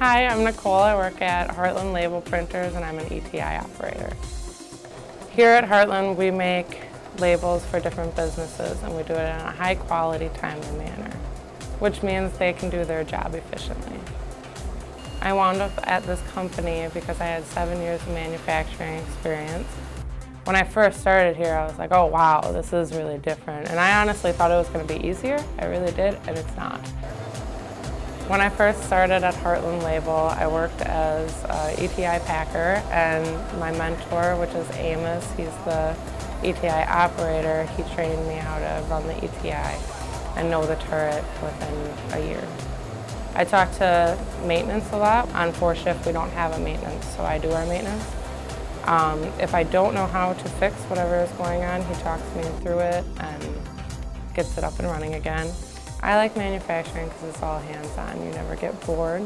Hi, I'm Nicole. I work at Heartland Label Printers and I'm an ETI operator. Here at Heartland, we make labels for different businesses and we do it in a high quality, timely manner, which means they can do their job efficiently. I wound up at this company because I had 7 years of manufacturing experience. When I first started here, I was like, oh wow, this is really different. And I honestly thought it was going to be easier. I really did, and it's not. When I first started at Heartland Label, I worked as an ETI packer, and my mentor, which is Amos, he's the ETI operator, he trained me how to run the ETI and know the turret within a year. I talk to maintenance a lot. On 4 shift, we don't have a maintenance, so I do our maintenance. If I don't know how to fix whatever is going on, he talks me through it and gets it up and running again. I like manufacturing because it's all hands-on. You never get bored.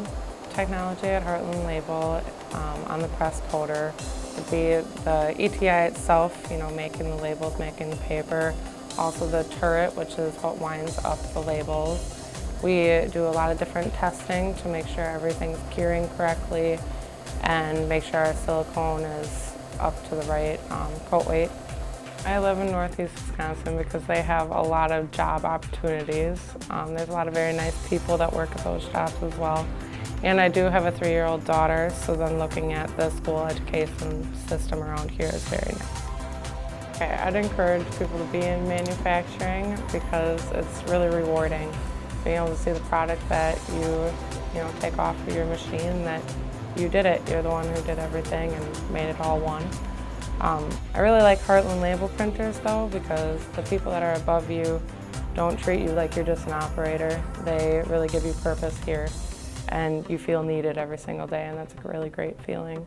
Technology at Heartland Label, on the press coder, would be the ETI itself, making the labels, making the paper. Also the turret, which is what winds up the labels. We do a lot of different testing to make sure everything's curing correctly and make sure our silicone is up to the right coat weight. I live in Northeast Wisconsin because they have a lot of job opportunities. There's a lot of very nice people that work at those shops as well. And I do have a 3-year-old daughter, so then looking at the school education system around here is very nice. Okay, I'd encourage people to be in manufacturing because it's really rewarding. Being able to see the product that you take off of your machine, that you did it. You're the one who did everything and made it all one. I really like Heartland Label Printers though, because the people that are above you don't treat you like you're just an operator. They really give you purpose here and you feel needed every single day, and that's a really great feeling.